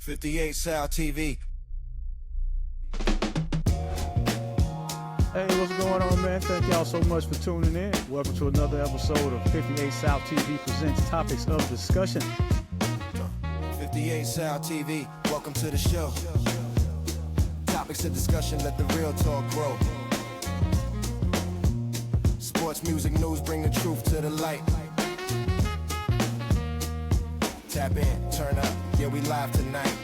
58South TV. Hey, what's going on, man? Thank y'all so much for tuning in. Welcome to another episode of 58South TV presents Topics of Discussion. 58South TV, welcome to the show. Topics of discussion, let the real talk grow. Sports, music, news, bring the truth to the light. Tap in, turn up, yeah, we live tonight.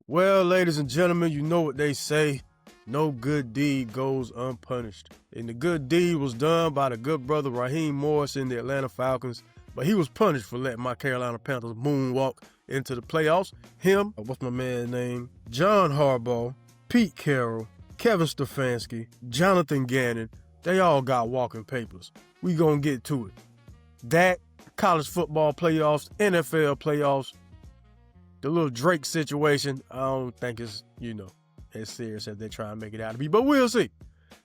Well, ladies and gentlemen, you know what they say. No good deed goes unpunished. And the good deed was done by the good brother Raheem Morris in the Atlanta Falcons. But he was punished for letting my Carolina Panthers moonwalk into the playoffs. Him, what's my man's name? John Harbaugh, Pete Carroll, Kevin Stefanski, Jonathan Gannon. They all got walking papers. We gonna get to it. That, college football playoffs, NFL playoffs, the little Drake situation, I don't think it's, as serious as they try and make it out to be, but we'll see.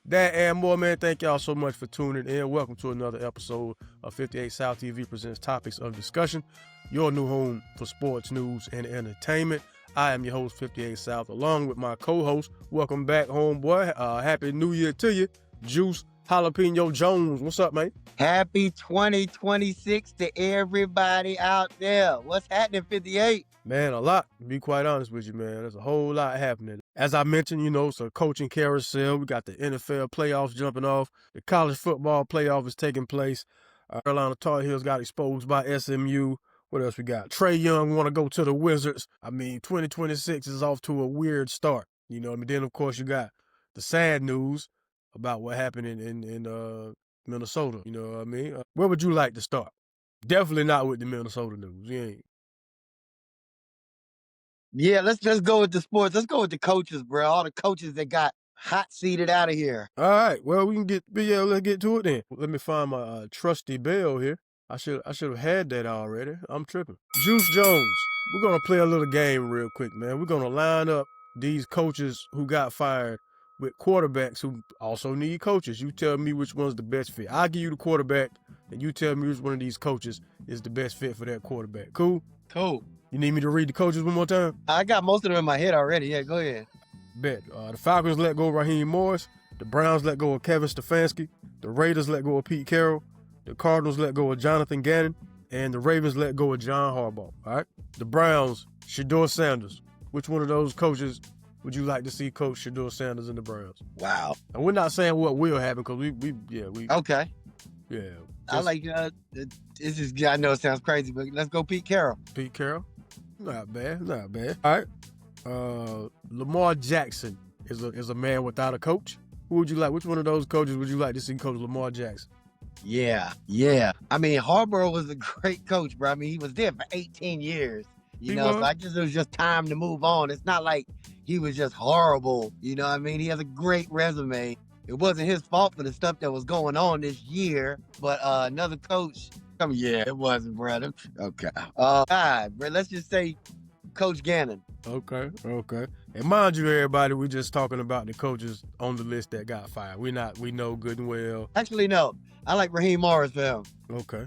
That and more, man. Thank y'all so much for tuning in. Welcome to another episode of 58 South TV presents Topics of Discussion, your new home for sports, news, and entertainment. I am your host, 58 South, along with my co-host. Welcome back, homeboy. Happy New Year to you, Joose Jalapeno Jones. What's up, man? Happy 2026 to everybody out there. What's happening, 58? Man, a lot, to be quite honest with you, man. There's a whole lot happening. As I mentioned, it's a coaching carousel. We got the NFL playoffs jumping off. The college football playoff is taking place. Carolina Tar Heels got exposed by SMU. What else we got? Trey Young want to go to the Wizards. 2026 is off to a weird start. Then, of course, you got the sad news about what happened in Minnesota. You know what I mean? Where would you like to start? Definitely not with the Minnesota news. You ain't. Yeah, let's go with the sports. Let's go with the coaches, bro. All the coaches that got hot seated out of here. All right. Well, let's get to it then. Let me find my trusty bell here. I should have had that already. I'm tripping. Joose Jones. We're gonna play a little game real quick, man. We're gonna line up these coaches who got fired with quarterbacks who also need coaches. You tell me which one's the best fit. I'll give you the quarterback, and you tell me which one of these coaches is the best fit for that quarterback. Cool? Cool. You need me to read the coaches one more time? I got most of them in my head already. Yeah, go ahead. Bet. The Falcons let go of Raheem Morris. The Browns let go of Kevin Stefanski. The Raiders let go of Pete Carroll. The Cardinals let go of Jonathan Gannon. And the Ravens let go of John Harbaugh. All right? The Browns, Shedeur Sanders. Which one of those coaches would you like to see coach Shedeur Sanders in the Browns? Wow. And we're not saying what will happen because we. Okay. Yeah. I like, I know it sounds crazy, but let's go Pete Carroll. Pete Carroll? Not bad. All right. Lamar Jackson is a man without a coach. Who would you like? Which one of those coaches would you like to see coach Lamar Jackson? Yeah. Harbaugh was a great coach, bro. He was there for 18 years. So I guess it was just time to move on. It's not like he was just horrible. He has a great resume. It wasn't his fault for the stuff that was going on this year, but another coach. It wasn't, brother. Okay. All right, bro. Let's just say Coach Gannon. Okay. And mind you, everybody, we're just talking about the coaches on the list that got fired. We know good and well. Actually, no. I like Raheem Morris for him. Okay.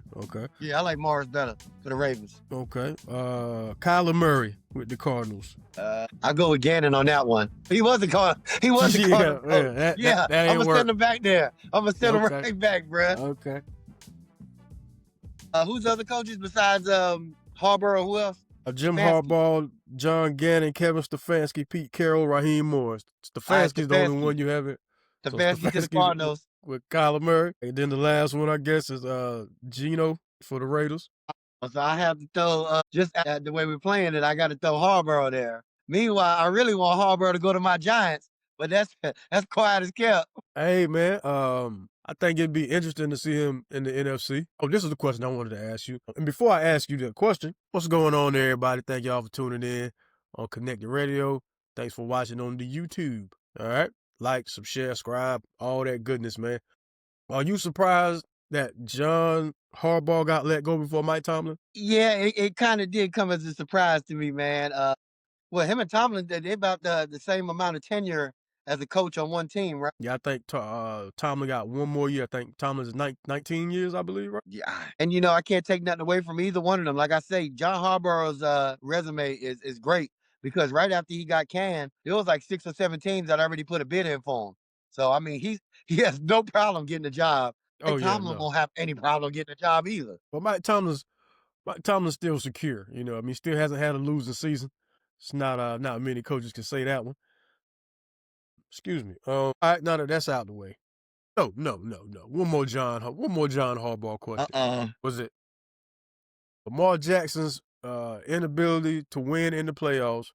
Yeah, I like Morris better for the Ravens. Okay. Kyler Murray with the Cardinals. I go with Gannon on that one. He was the Cardinal. He was the Cardinal. That I'm going to send him back there. I'm going to send him right back, bro. Okay. Who's the other coaches besides Harbaugh or who else? Jim Harbaugh, John Gannon, Kevin Stefanski, Pete Carroll, Raheem Morris. Stefanski's the only one you haven't. Stefanski to the Cardinals. With Kyler Murray. And then the last one, I guess, is Geno for the Raiders. So I have to throw, just the way we're playing it, I got to throw Harbaugh there. Meanwhile, I really want Harbaugh to go to my Giants, but that's quiet as kept. Hey, man, I think it'd be interesting to see him in the NFC. Oh, this is the question I wanted to ask you. And before I ask you that question, what's going on there, everybody? Thank y'all for tuning in on Connected Radio. Thanks for watching on the YouTube. All right? Like, subscribe, all that goodness, man. Are you surprised that John Harbaugh got let go before Mike Tomlin? Yeah, it kind of did come as a surprise to me, man. Him and Tomlin, they about the same amount of tenure as a coach on one team, right? Yeah, I think Tomlin got one more year. I think Tomlin's 19 years, I believe, right? Yeah. And I can't take nothing away from either one of them. Like I say, John Harbaugh's resume is great because right after he got canned, there was like 6 or 7 teams that already put a bid in for him. So I mean, he has no problem getting a job. Oh Mike yeah, Tomlin no. won't have any problem getting a job either. But Mike Tomlin's still secure. You know, I mean, still hasn't had a losing season. It's not many coaches can say that one. Excuse me. All right, now that that's out the way. No. One more John Harbaugh question. Was it Lamar Jackson's inability to win in the playoffs,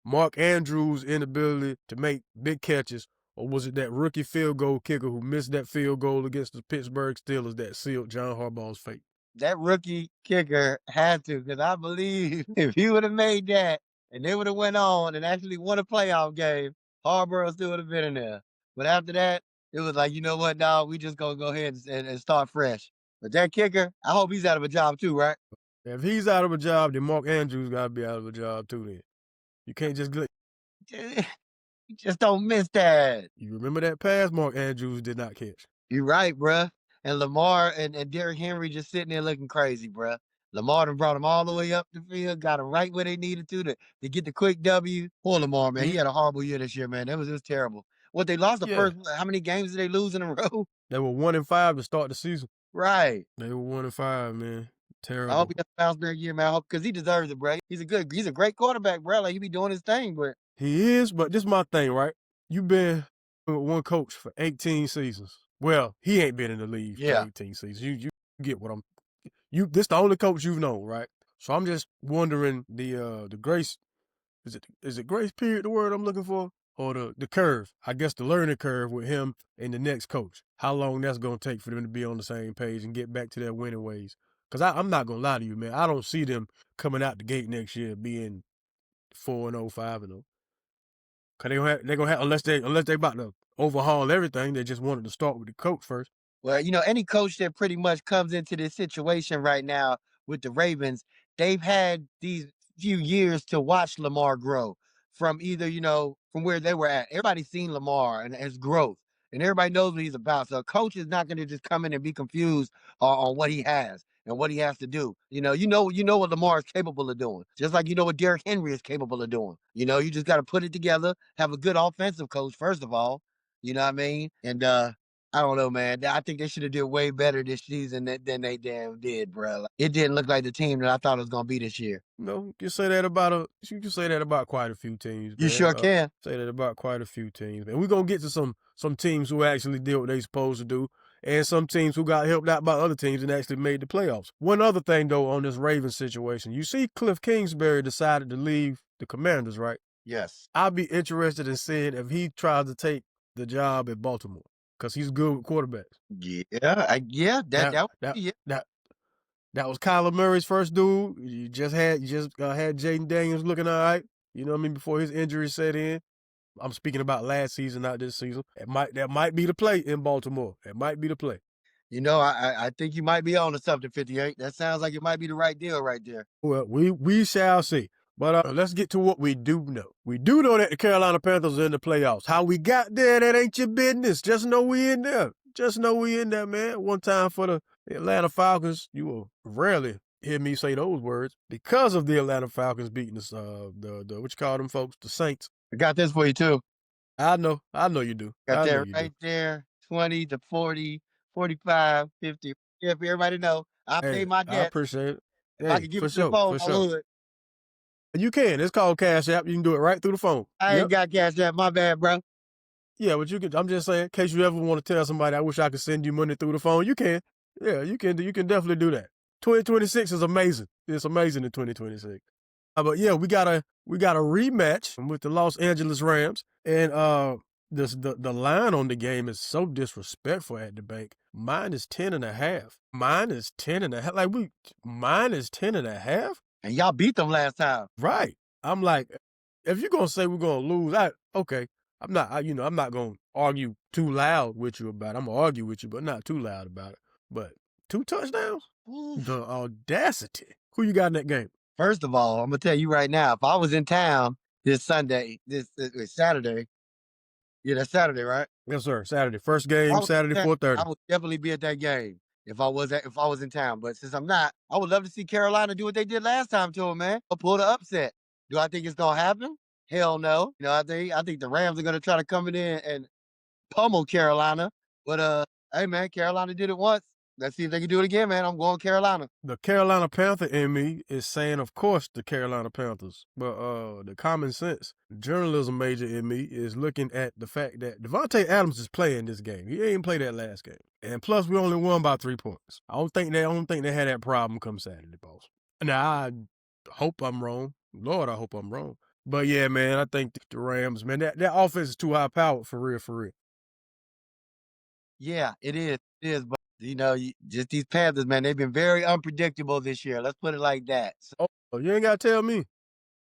Mark Andrews' inability to make big catches, or was it that rookie field goal kicker who missed that field goal against the Pittsburgh Steelers that sealed John Harbaugh's fate? That rookie kicker had to, because I believe if he would have made that and they would have went on and actually won a playoff game, Harbaugh still would have been in there. But after that, it was like, you know what, dog, we just gonna go ahead and start fresh. But that kicker, I hope he's out of a job too, right? If he's out of a job, then Mark Andrews got to be out of a job too then. You can't just You just don't miss that. You remember that pass Mark Andrews did not catch. You're right, bruh. And Lamar and Derrick Henry just sitting there looking crazy, bruh. Lamar done brought them all the way up the field, got them right where they needed to get the quick W. Poor Lamar, man. He had a horrible year this year, man. It was terrible. What, they lost the first, how many games did they lose in a row? They were 1-5 to start the season. Right. They were 1-5, man. Terrible. I hope he has a bounce back year, man. I hope, because he deserves it, bro. He's a great quarterback, bro. Like, he be doing his thing, but he is, but this is my thing, right? You've been with one coach for 18 seasons. Well, he ain't been in the league for 18 seasons. You get what this the only coach you've known, right? So I'm just wondering the grace, is it grace period the word I'm looking for? Or the curve, I guess the learning curve with him and the next coach. How long that's going to take for them to be on the same page and get back to their winning ways. Because I'm not going to lie to you, man. I don't see them coming out the gate next year being 4-0, 5-0. Because they're going to have, unless they about to overhaul everything, they just wanted to start with the coach first. Well, any coach that pretty much comes into this situation right now with the Ravens, they've had these few years to watch Lamar grow from either, from where they were at. Everybody's seen Lamar and his growth, and everybody knows what he's about. So a coach is not going to just come in and be confused on what he has and what he has to do. You know what Lamar is capable of doing, just like you know what Derrick Henry is capable of doing. You just got to put it together, have a good offensive coach, first of all. You know what I mean? And I don't know, man. I think they should have did way better this season than they damn did, bro. It didn't look like the team that I thought it was gonna be this year. No, you can say that about quite a few teams. You man. sure can. Say that about quite a few teams, man. We're gonna get to some teams who actually did what they supposed to do, and some teams who got helped out by other teams and actually made the playoffs. One other thing though on this Ravens situation, you see Cliff Kingsbury decided to leave the Commanders, right? Yes. I'd be interested in seeing if he tries to take the job at Baltimore. Because he's good with quarterbacks. Yeah, that was Kyler Murray's first dude. You just had Jaden Daniels looking all right. You know what I mean? Before his injury set in. I'm speaking about last season, not this season. That might be the play in Baltimore. It might be the play. I think you might be on to something, 58. That sounds like it might be the right deal right there. Well, we shall see. But let's get to what we do know. We do know that the Carolina Panthers are in the playoffs. How we got there, that ain't your business. Just know we in there. Just know we in there, man. One time for the Atlanta Falcons, you will rarely hear me say those words because of the Atlanta Falcons beating the what you call them folks, the Saints. I got this for you too. I know you do. Got that right there. 20 to 40, 45, 50. Yeah, for everybody to know, I paid my debt. I appreciate it. If I could give it to the phone, I would. You can. It's called Cash App. You can do it right through the phone. I ain't got Cash App. My bad, bro. Yeah, but you can. I'm just saying, in case you ever want to tell somebody, I wish I could send you money through the phone. You can. Yeah, you can. You can definitely do that. 2026 is amazing. It's amazing in 2026. But yeah, we got a rematch with the Los Angeles Rams, and the line on the game is so disrespectful at the bank. -10.5. -10.5. Like -10.5. And y'all beat them last time. Right. I'm like, if you're gonna say we're gonna lose, okay. I'm not gonna argue too loud with you about it. I'm gonna argue with you, but not too loud about it. But 2 touchdowns? Oof. The audacity. Who you got in that game? First of all, I'm gonna tell you right now, if I was in town this Saturday, Yeah, that's Saturday, right? Yes, sir. Saturday. First game, Saturday, 4:30. I would definitely be at that game if I was in town. But since I'm not, I would love to see Carolina do what they did last time to them, man. Pull the upset. Do I think it's gonna happen? Hell no. I think the Rams are gonna try to come in and pummel Carolina. But hey man, Carolina did it once. Let's see if they can do it again, man. I'm going Carolina. The Carolina Panther in me is saying, of course, the Carolina Panthers. But the common sense journalism major in me is looking at the fact that Devontae Adams is playing this game. He ain't played that last game. And plus, we only won by 3 points. I don't think they had that problem come Saturday, boss. Now, I hope I'm wrong. Lord, I hope I'm wrong. But yeah, man, I think the Rams, man, that offense is too high powered for real, for real. Yeah, it is. It is. But just these Panthers, man, they've been very unpredictable this year. Let's put it like that. So Oh, you ain't got to tell me.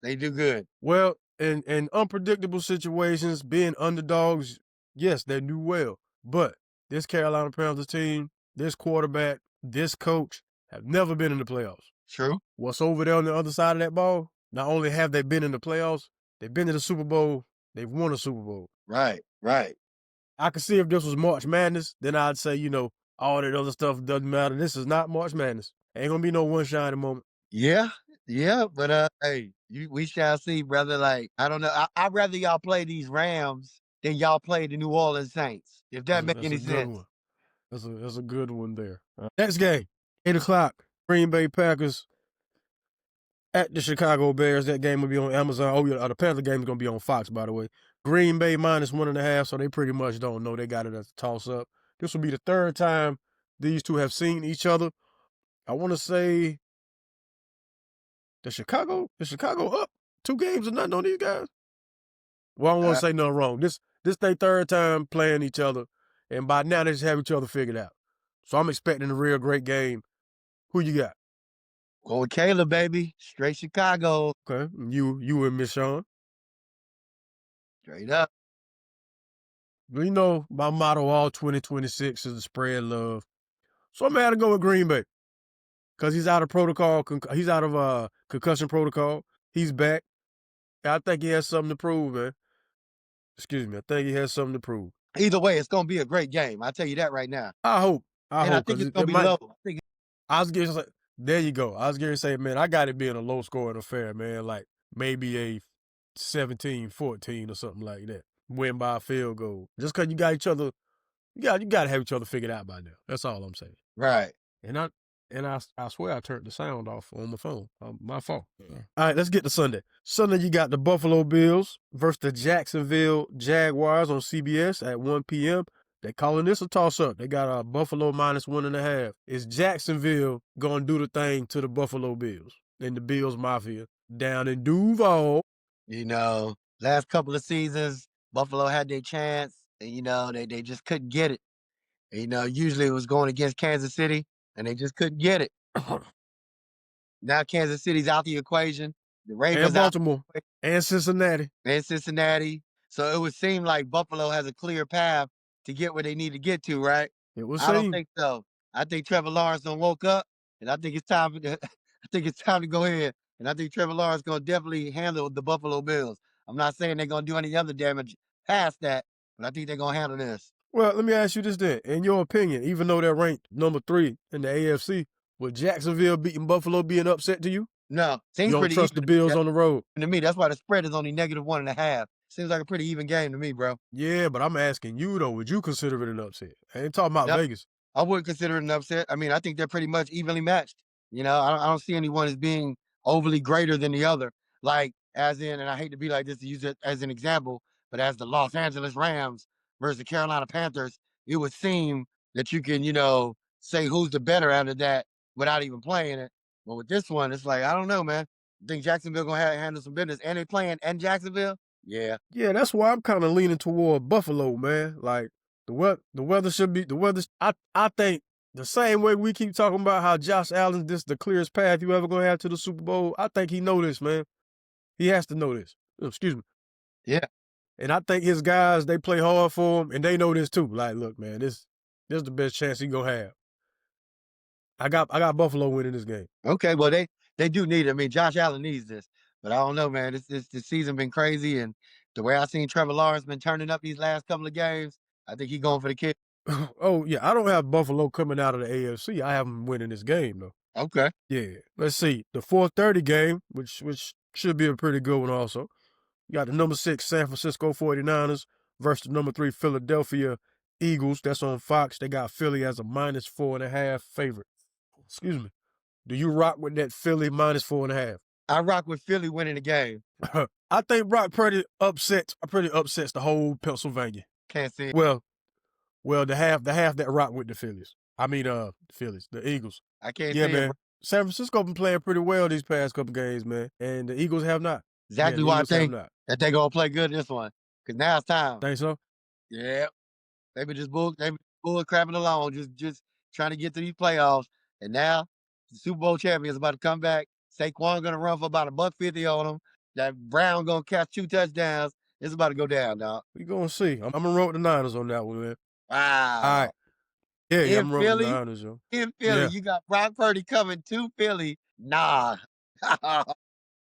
they do good. Well, in unpredictable situations, being underdogs, yes, they do well. But this Carolina Panthers team, this quarterback, this coach have never been in the playoffs. True. What's over there on the other side of that ball? Not only have they been in the playoffs, they've been to the Super Bowl, they've won a Super Bowl. Right, right. I could see if this was March Madness, then I'd say, all that other stuff doesn't matter. This is not March Madness. Ain't gonna be no one shining moment. Yeah, yeah, but hey, we shall see, brother. Like, I don't know. I'd rather y'all play these Rams than y'all play the New Orleans Saints. If that makes any sense. One. That's a good one there. Next game, 8:00, Green Bay Packers at the Chicago Bears. That game will be on Amazon. Oh yeah, the Panther game is gonna be on Fox, by the way. Green Bay -1.5, so they pretty much don't know. They got it as a toss up. This will be the third time these two have seen each other. I want to say the Chicago up 2 games or nothing on these guys. Well, I don't want to say nothing wrong. This their third time playing each other, and by now they just have each other figured out. So I'm expecting a real great game. Who you got? Go with Caleb, baby. Straight Chicago. Okay, you and Miss Sean. Straight up. You know my motto all 2026 is to spread love. So I'm to go with Green Bay because he's out of protocol. He's out of concussion protocol. He's back. I think he has something to prove, man. Excuse me. I think he has something to prove. Either way, it's gonna be a great game. I'll tell you that right now. I hope. I think it's gonna be low. There you go. I was going to say, man, I got it being a low-scoring affair, man. Like maybe a 17-14 or something like that. Win by a field goal. Just because you got each other, you got to have each other figured out by now. That's all I'm saying. Right. And I swear I turned the sound off on my phone. My fault. Yeah. All right, let's get to Sunday. Sunday, you got the Buffalo Bills versus the Jacksonville Jaguars on CBS at 1 p.m. They calling this a toss-up. They got a Buffalo -1.5. Is Jacksonville going to do the thing to the Buffalo Bills and the Bills Mafia down in Duval? Last couple of seasons, Buffalo had their chance, and, they just couldn't get it. And, usually it was going against Kansas City, and they just couldn't get it. Now Kansas City's out the equation. The Ravens and Baltimore and Cincinnati. So it would seem like Buffalo has a clear path to get where they need to get to, right? It would I don't think so. I think Trevor Lawrence done woke up, and I think it's time to go ahead. And I think Trevor Lawrence gonna definitely handle the Buffalo Bills. I'm not saying they're gonna do any other damage past that, but I think they're gonna handle this. Well, let me ask you this then. In your opinion, even though they're ranked number 3 in the AFC, would Jacksonville beating Buffalo be an upset to you? No. You don't trust the Bills on the road? To me, that's why the spread is only -1.5. Seems like a pretty even game to me, bro. Yeah, but I'm asking you, though. Would you consider it an upset? I ain't talking about Vegas. I wouldn't consider it an upset. I mean, I think they're pretty much evenly matched. I don't see anyone as being overly greater than the other. Like, as in, and I hate to be like this to use it as an example, but as the Los Angeles Rams versus the Carolina Panthers, it would seem that you can, say who's the better out of that without even playing it. But with this one, it's like, I don't know, man. I think Jacksonville going to handle some business. And they playing in Jacksonville? Yeah. Yeah, that's why I'm kind of leaning toward Buffalo, man. Like, the weather should be, I think the same way we keep talking about how Josh Allen, this is the clearest path you ever going to have to the Super Bowl, I think he know this, man. He has to know this. Excuse me. Yeah. And I think his guys, they play hard for him, and they know this too. Like, look, man, this is the best chance he going to have. I got Buffalo winning this game. Okay, well, they do need it. I mean, Josh Allen needs this. But I don't know, man. This season been crazy, and The way I seen Trevor Lawrence been turning up these last couple of games, I think he's going for the kick. Oh, yeah, I don't have Buffalo coming out of the AFC. I have them winning this game, though. Okay. Yeah, let's see. The 4:30 game, which should be a pretty good one also. You got the number 6 San Francisco 49ers versus the number 3 Philadelphia Eagles. That's on Fox. They got Philly as a -4.5 favorite. Excuse me. Do you rock with that Philly -4.5? I rock with Philly winning the game. I think Brock pretty upsets the whole Pennsylvania. Can't see it. Well, the half that rock with the Phillies. I mean, the Phillies, the Eagles. I can't Yeah, see man. it. Bro. San Francisco been playing pretty well these past couple games, man, and the Eagles have not. Exactly why I think that they gonna play good this one. Cause now it's time. Think so? Yeah. They been bull crapping along, just trying to get to these playoffs. And now the Super Bowl champions about to come back. Saquon gonna run for about $150 on them. That Brown gonna catch 2 touchdowns. It's about to go down, dog. We gonna see. I'm gonna roll with the Niners on that one, man. Wow. All right. Yeah, I'm rolling with the Philly, Niners, yo. in Philly, you got Brock Purdy coming to Philly. Nah.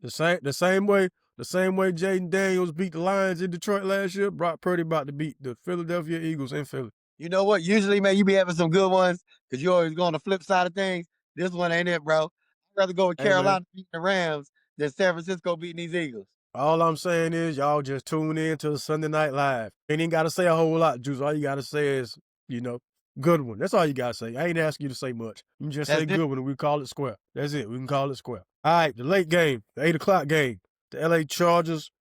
The same way Jaden Daniels beat the Lions in Detroit last year, Brock Purdy about to beat the Philadelphia Eagles in Philly. You know what? Usually, man, you be having some good ones because you always go on the flip side of things. This one ain't it, bro. I'd rather go with Carolina beating the Rams than San Francisco beating these Eagles. All I'm saying is y'all just tune in to the Sunday Night Live. Ain't even got to say a whole lot, Joose. All you got to say is, good one. That's all you got to say. I ain't asking you to say much. You can just say good one and we call it square. That's it. We can call it square. All right, the late game, the 8 o'clock game. The LA Chargers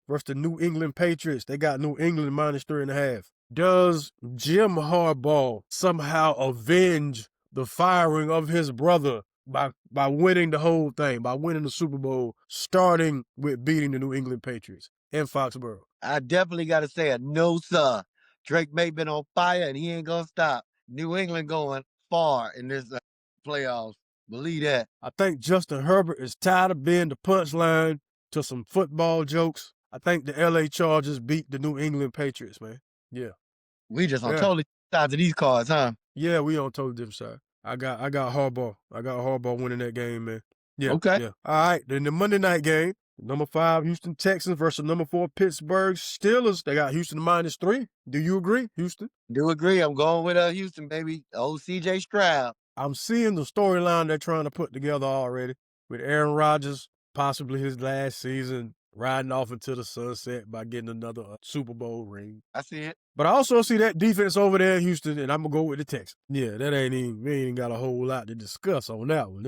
versus the New England Patriots. They got New England -3.5. Does Jim Harbaugh somehow avenge the firing of his brother by winning the whole thing, by winning the Super Bowl, starting with beating the New England Patriots in Foxborough? I definitely got to say it. No, sir. Drake May been on fire, and he ain't going to stop. New England going far in this playoffs. Believe that. I think Justin Herbert is tired of being the punchline to some football jokes. I think the LA Chargers beat the New England Patriots, man. Yeah. We just on totally sides of these cards, huh? Yeah, we on totally different side. I got Harbaugh. I got Harbaugh winning that game, man. Yeah. Okay. Yeah. All right. Then the Monday night game, number 5 Houston Texans versus number 4 Pittsburgh Steelers. They got Houston -3. Do you agree, Houston? Do agree. I'm going with Houston, baby. Old CJ Stroud. I'm seeing the storyline they're trying to put together already with Aaron Rodgers, possibly his last season, riding off into the sunset by getting another Super Bowl ring. I see it. But I also see that defense over there in Houston, and I'm going to go with the Texans. Yeah, we ain't even got a whole lot to discuss on that one.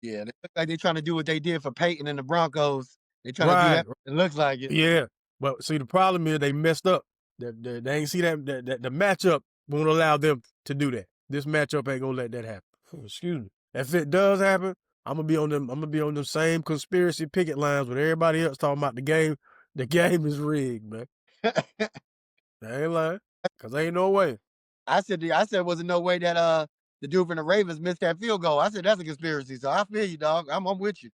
Yeah, they look like they're trying to do what they did for Peyton and the Broncos. They're trying to do that. It looks like it. Yeah, but see, the problem is they messed up. They ain't see that the matchup won't allow them to do that. This matchup ain't gonna let that happen. Excuse me. If it does happen, I'm gonna be on them same conspiracy picket lines with everybody else talking about the game. The game is rigged, man. I ain't lying, cause ain't no way. I said, wasn't no way that the dude from the Ravens missed that field goal. I said that's a conspiracy. So I feel you, dog. I'm with you.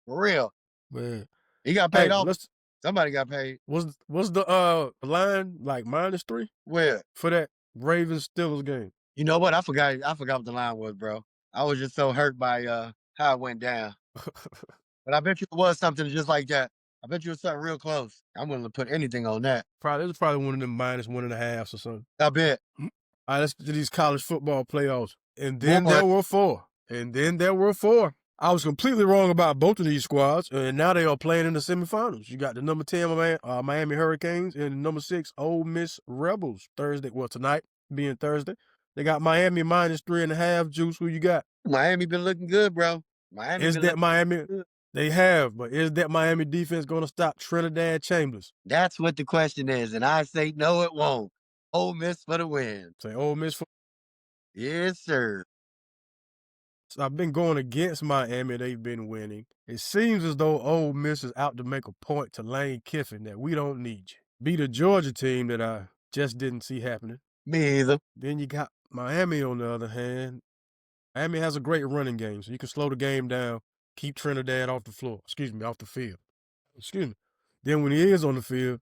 For real. Man. He got paid off. Somebody got paid. Was the line like -3? Where? For that Ravens Steelers game. You know what? I forgot what the line was, bro. I was just so hurt by how it went down. But I bet you it was something just like that. I bet you it was something real close. I'm willing to put anything on that. It was probably one of them -1.5 or something. I bet. All right, let's get to these college football playoffs. And then there were 4. I was completely wrong about both of these squads, and now they are playing in the semifinals. You got the number 10 Miami Hurricanes and the number 6 Ole Miss Rebels tonight being Thursday. They got Miami -3.5. Joose, who you got? Miami been looking good, bro. Miami? They have, but is that Miami defense going to stop Trinidad Chambers? That's what the question is, and I say no, it won't. Ole Miss for the win. Say Ole Miss for. Yes, sir. I've been going against Miami. They've been winning. It seems as though Ole Miss is out to make a point to Lane Kiffin that we don't need you. Beat a Georgia team that I just didn't see happening. Me either. Then you got Miami on the other hand. Miami has a great running game, so you can slow the game down, keep Trinidad off the field. Then when he is on the field,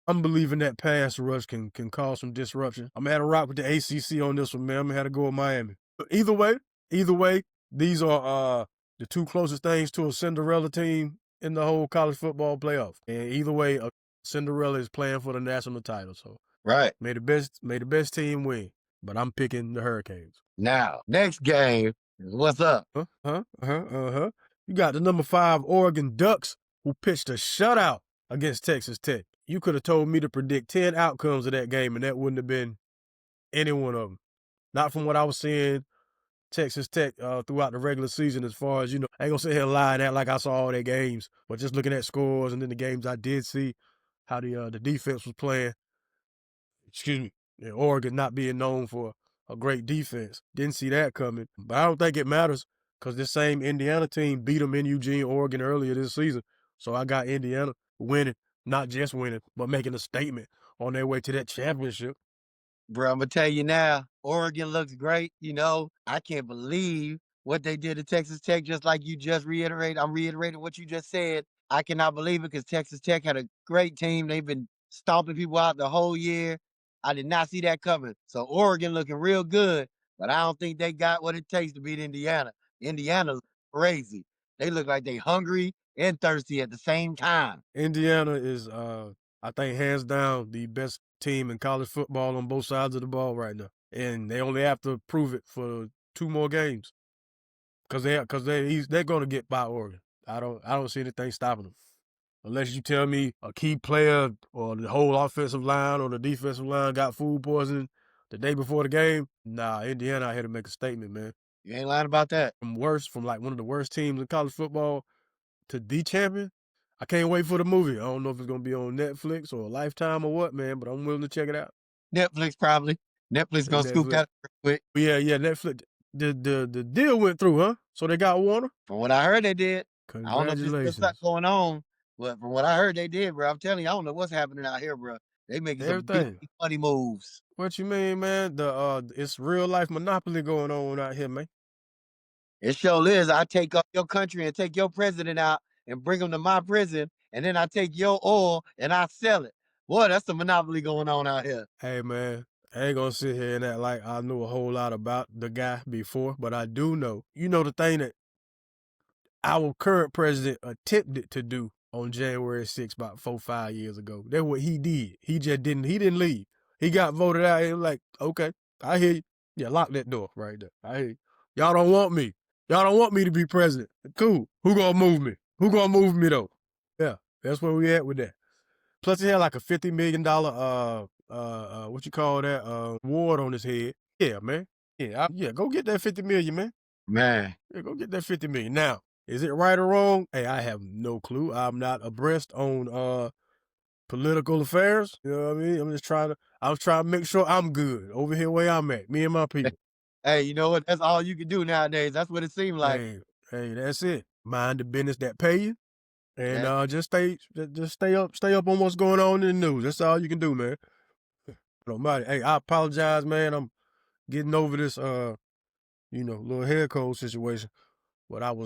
I'm believing that pass rush can cause some disruption. I'm going to rock with the ACC on this one, man. I'm going to have to go with Miami. But either way, these are the 2 closest things to a Cinderella team in the whole college football playoff. And either way, Cinderella is playing for the national title. So Right. may the best team win. But I'm picking the Hurricanes. Now, next game, what's up? You got the number 5 Oregon Ducks, who pitched a shutout against Texas Tech. You could have told me to predict 10 outcomes of that game, and that wouldn't have been any one of them. Not from what I was seeing Texas Tech throughout the regular season, as far as, I ain't going to sit here and lie and act like I saw all their games, but just looking at scores and then the games I did see, how the defense was playing. Excuse me. And Oregon not being known for a great defense. Didn't see that coming. But I don't think it matters because this same Indiana team beat them in Eugene, Oregon earlier this season. So I got Indiana winning, not just winning, but making a statement on their way to that championship. Bro, I'm going to tell you now, Oregon looks great. I can't believe what they did to Texas Tech, just like you just reiterated. I'm reiterating what you just said. I cannot believe it because Texas Tech had a great team. They've been stomping people out the whole year. I did not see that coming. So Oregon looking real good, but I don't think they got what it takes to beat Indiana. Indiana crazy. They look like they hungry and thirsty at the same time. Indiana is, I think, hands down the best team in college football on both sides of the ball right now. And they only have to prove it for 2 more games. Because they're going to get by Oregon. I don't see anything stopping them. Unless you tell me a key player or the whole offensive line or the defensive line got food poisoning the day before the game. Nah, Indiana out here to make a statement, man. You ain't lying about that. From like one of the worst teams in college football to the champion. I can't wait for the movie. I don't know if it's going to be on Netflix or Lifetime or what, man, but I'm willing to check it out. Netflix probably. Netflix going to scoop that up quick. Yeah, Netflix. The deal went through, huh? So they got Warner? From what I heard, they did. Congratulations. I don't know if there's stuff going on, but from what I heard, they did, bro. I'm telling you, I don't know what's happening out here, bro. They making some big money moves. What you mean, man? It's real life monopoly going on out here, man. It sure is. I take up your country and take your president out and bring him to my prison, and then I take your oil and I sell it. Boy, that's the monopoly going on out here. Hey, man, I ain't gonna sit here and act like I knew a whole lot about the guy before, but I do know. You know the thing that our current president attempted to do on January 6th about 4-5 years ago. That's what he did. He didn't leave. He got voted out. He was like, okay, I hear you. Yeah, lock that door right there. I hear you. Y'all don't want me. Y'all don't want me to be president. Cool. Who gonna move me? Who gonna move me though? Yeah, that's where we at with that. Plus he had like a $50 million what you call that, award on his head. Yeah, man. Yeah, go get that $50 million, man. Man. Yeah, go get that $50 million. Now, is it right or wrong? Hey, I have no clue. I'm not abreast on political affairs. You know what I mean? I was trying to make sure I'm good over here where I'm at, me and my people. Hey, you know what? That's all you can do nowadays. That's what it seems like. Hey, that's it. Mind the business that pay you. And just stay up on what's going on in the news. That's all you can do, man. Don't matter. Hey, I apologize, man. I'm getting over this little head cold situation. But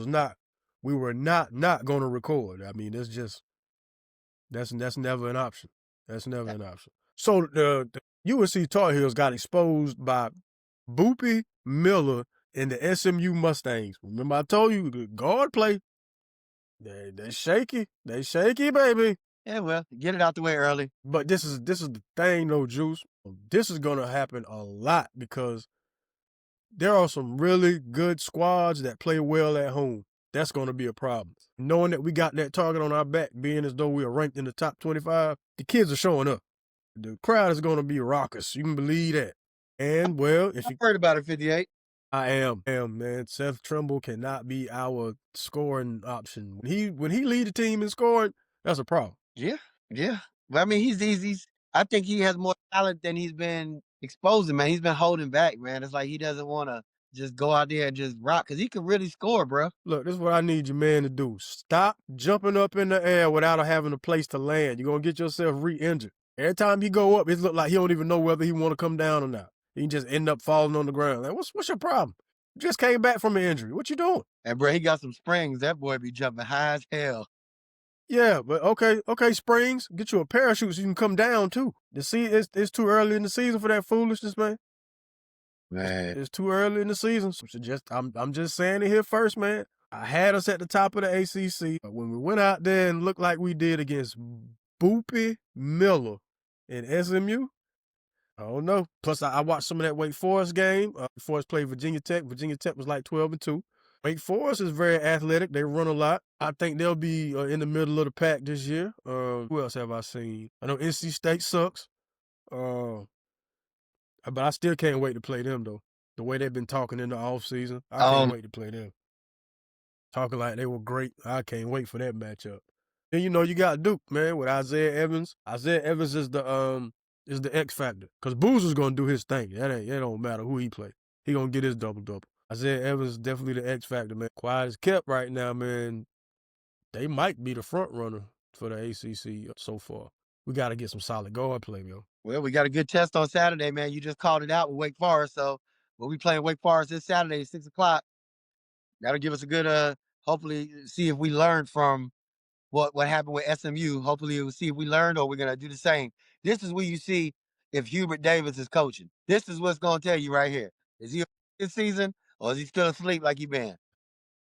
we were not gonna record. I mean, that's never an option. That's never an option. So the UNC Tar Heels got exposed by Boopy Miller and the SMU Mustangs. Remember I told you, guard play. They shaky. They shaky, baby. Yeah, well, get it out the way early. But this is the thing, though, Joose. This is gonna happen a lot because there are some really good squads that play well at home. That's gonna be a problem. Knowing that we got that target on our back, being as though we are ranked in the top 25, the kids are showing up. The crowd is gonna be raucous. You can believe that. And well, if you heard about it, 58. I am, man. Seth Trimble cannot be our scoring option. When he lead the team in scoring, that's a problem. Yeah. But I mean, I think he has more talent than he's been exposing, man. He's been holding back, man. It's like he doesn't want to just go out there and just rock because he can really score, bro. Look, this is what I need your man to do. Stop jumping up in the air without having a place to land. You're going to get yourself re-injured. Every time he go up, it look like he don't even know whether he want to come down or not. He can just end up falling on the ground. Like, what's your problem? You just came back from an injury. What you doing? And bro, he got some springs. That boy be jumping high as hell. Yeah, but okay, springs. Get you a parachute so you can come down too. It's too early in the season for that foolishness, man. Man, it's too early in the season. So I'm just saying it here first, man. I had us at the top of the ACC. But when we went out there and looked like we did against Boopy Miller in SMU, I don't know. Plus, I watched some of that Wake Forest game. Forest played Virginia Tech. Virginia Tech was like 12-2. Wake Forest is very athletic. They run a lot. I think they'll be in the middle of the pack this year. Who else have I seen? I know NC State sucks. But I still can't wait to play them, though. The way they've been talking in the offseason, I can't wait to play them. Talking like they were great. I can't wait for that matchup. Then, you got Duke, man, with Isaiah Evans. Isaiah Evans is the X factor. Because Boozer's going to do his thing. It don't matter who he play. He going to get his double-double. Isaiah Evans is definitely the X factor, man. Quiet as kept right now, man. They might be the front runner for the ACC so far. We got to get some solid guard play, yo. Well, we got a good test on Saturday, man. You just called it out with Wake Forest. So we'll be playing Wake Forest this Saturday at 6 o'clock. That'll give us a good, hopefully, see if we learned from what happened with SMU. Hopefully, we'll see if we learned or we're going to do the same. This is where you see if Hubert Davis is coaching. This is what's going to tell you right here. Is he this season or is he still asleep like he been?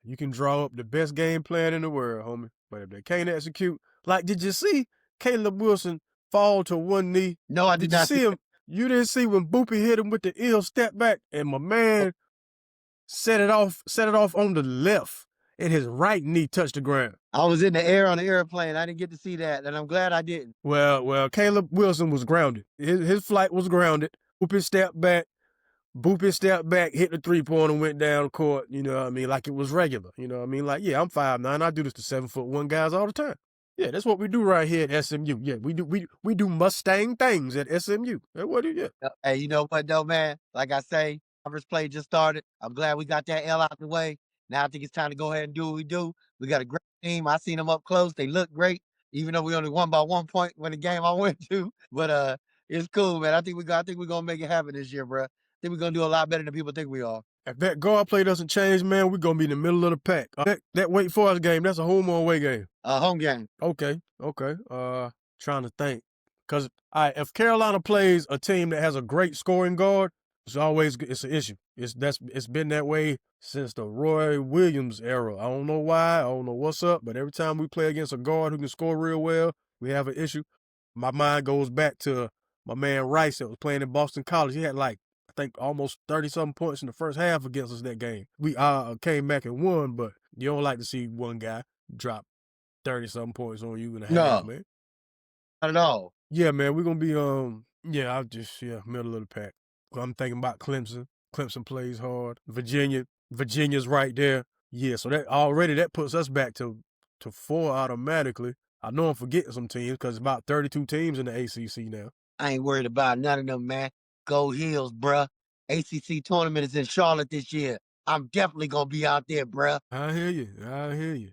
You can draw up the best game plan in the world, homie. But if they can't execute, did you see Caleb Wilson fall to one knee? No, I did not see him. You didn't see when Boopy hit him with the ill step back and my man set it off on the left and his right knee touched the ground. I was in the air on the airplane. I didn't get to see that, and I'm glad I didn't. Well, Caleb Wilson was grounded. His flight was grounded. Boopy stepped back, hit the three-pointer, and went down court, you know what I mean, like it was regular. You know what I mean? Like, yeah, I'm 5'9". I do this to 7'1" guys all the time. Yeah, that's what we do right here at SMU. Yeah, we do Mustang things at SMU. That's what it is. Hey, you know what, though, man? Like I say, conference play just started. I'm glad we got that L out the way. Now I think it's time to go ahead and do what we do. We got a great team. I seen them up close. They look great, even though we only won by 1 point when the game I went to. But it's cool, man. I think we're gonna make it happen this year, bro. I think we're gonna do a lot better than people think we are. If that guard play doesn't change, man, we're gonna be in the middle of the pack. That Wake Forest game, that's a home or away game? Home game. Okay. Trying to think. Because if Carolina plays a team that has a great scoring guard, it's an issue. It's been that way since the Roy Williams era. I don't know why. I don't know what's up, but every time we play against a guard who can score real well, we have an issue. My mind goes back to my man Rice that was playing in Boston College. He had I think almost 30-something points in the first half against us that game. We came back and won, but you don't like to see one guy drop 30-something points on you in a half, man. Not at all. Yeah, man, we're going to be, middle of the pack. I'm thinking about Clemson. Clemson plays hard. Virginia's right there. Yeah, so that puts us back to 4 automatically. I know I'm forgetting some teams because it's about 32 teams in the ACC now. I ain't worried about none of them, man. Go Heels, bruh. ACC tournament is in Charlotte this year. I'm definitely going to be out there, bruh. I hear you, man.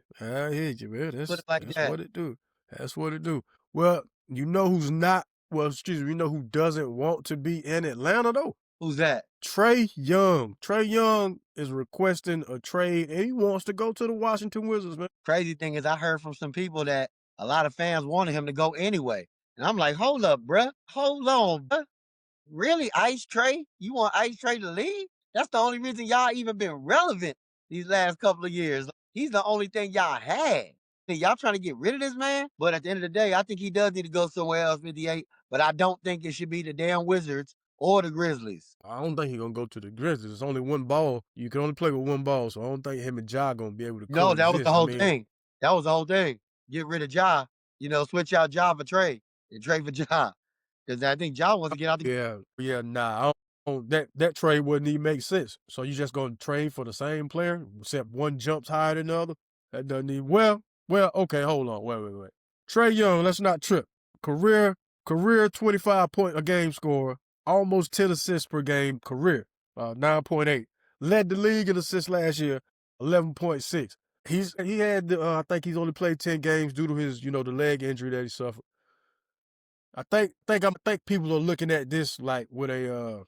That's what it do. That's what it do. Well, you know who's not, you know who doesn't want to be in Atlanta, though? Who's that? Trey Young. Trey Young is requesting a trade, and he wants to go to the Washington Wizards, man. Crazy thing is I heard from some people that a lot of fans wanted him to go anyway. And I'm like, hold up, bruh. Hold on, bruh. Really, Ice Trey? You want Ice Trey to leave? That's the only reason y'all even been relevant these last couple of years. He's the only thing y'all had. Y'all trying to get rid of this man? But at the end of the day, I think he does need to go somewhere else, 58. But I don't think it should be the damn Wizards or the Grizzlies. I don't think he's going to go to the Grizzlies. It's only one ball. You can only play with one ball, so I don't think him and Ja going to be able to No, that was the whole thing. That was the whole thing. Get rid of Ja. Switch out Ja for Trey and trade for Ja. Because I think Ja wants to get out the that trade wouldn't even make sense. So you just going to trade for the same player, except one jumps higher than the other? That doesn't even... Well, okay, hold on. Wait. Trey Young, let's not trip. Career 25-point a game scorer, almost 10 assists per game, career, 9.8. Led the league in assists last year, 11.6. He had, I think he's only played 10 games due to his, the leg injury that he suffered. I think people are looking at this like what have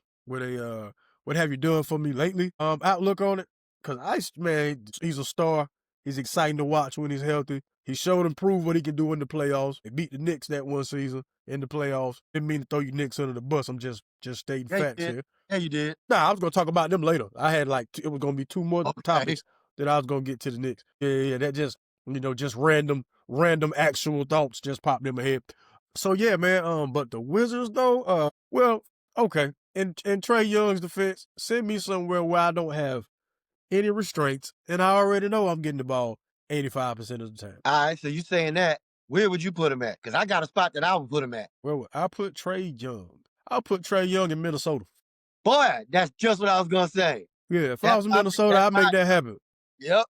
you done for me lately? Outlook on it. Cause Ice, man, he's a star. He's exciting to watch when he's healthy. He showed and proved what he can do in the playoffs. They beat the Knicks that one season in the playoffs. Didn't mean to throw you Knicks under the bus. I'm just stating facts here. Yeah, you did. Nah, I was going to talk about them later. I had it was going to be 2 more topics. that I was gonna get to the Knicks. Yeah, that just just random actual thoughts just popped in my head. So yeah, man. But the Wizards though, well, okay. In Trey Young's defense, send me somewhere where I don't have any restraints, and I already know I'm getting the ball 85% of the time. All right, so you saying that? Where would you put him at? Because I got a spot that I would put him at. Where would I put Trey Young? I'll put Trey Young in Minnesota. Boy, that's just what I was gonna say. Yeah, if I was in Minnesota, I'd make that happen. Yep.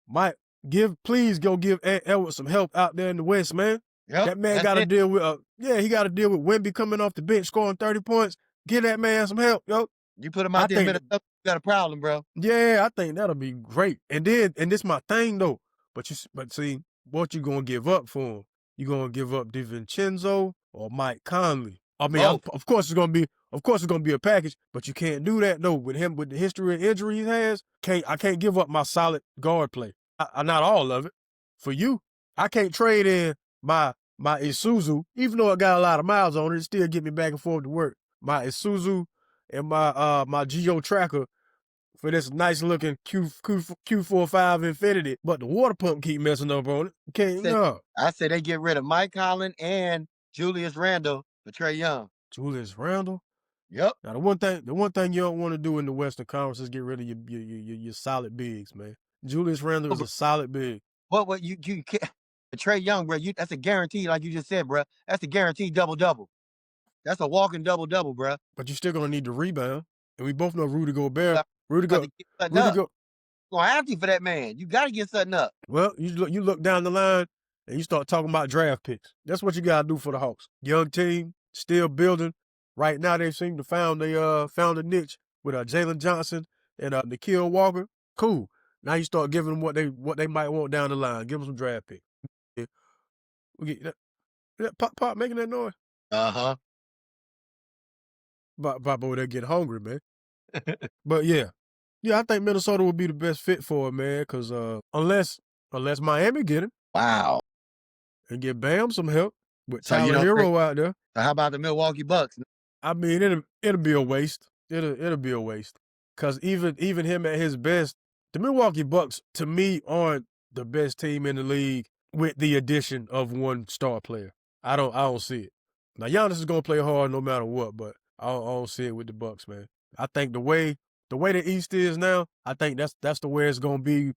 Please go give Ed Edwards some help out there in the West, man. Yep. That man got to deal with, he got to deal with Wemby coming off the bench scoring 30 points. Give that man some help, yo. You put him out there in Minnesota, you got a problem, bro. Yeah, I think that'll be great. And this my thing though. But see, what you gonna give up for him? You gonna give up DiVincenzo or Mike Conley? I mean, of course it's gonna be a package, but you can't do that though. With the history of injury he has, I can't give up my solid guard play. Not all of it. For you, I can't trade in my Isuzu, even though I got a lot of miles on it still get me back and forth to work. My Isuzu and my Geo Tracker for this nice looking Q45 Infinity, but the water pump keep messing up on it. I say they get rid of Mike Conley and Julius Randle for Trey Young. Julius Randle? Yep. Now the one thing you don't want to do in the Western Conference is get rid of your solid bigs, man. Julius Randle is a solid big. What you can't. Trey Young, bro, that's a guarantee, like you just said, bro. That's a guaranteed double-double. That's a walking double-double, bro. But you're still gonna need to rebound, and we both know Rudy Gobert. Rudy gonna have to for that man. You got to get something up. Well, you look down the line and you start talking about draft picks. That's what you gotta do for the Hawks. Young team, still building. Right now, they seem to found a niche with Jalen Johnson and Nikhil Walker. Cool. Now you start giving them what they might want down the line. Give them some draft picks. Yeah. We get that pop making that noise. Pop over there get hungry, man. But yeah, I think Minnesota would be the best fit for it, man. Because unless Miami get him, wow, and get Bam some help with Tyler Hero out there. How about the Milwaukee Bucks? I mean, it'll be a waste. It'll be a waste. Because even him at his best, the Milwaukee Bucks to me aren't the best team in the league with the addition of one star player. I don't see it. Now Giannis is gonna play hard no matter what, but I don't see it with the Bucks, man. I think the way the East is now, I think that's the way it's gonna be,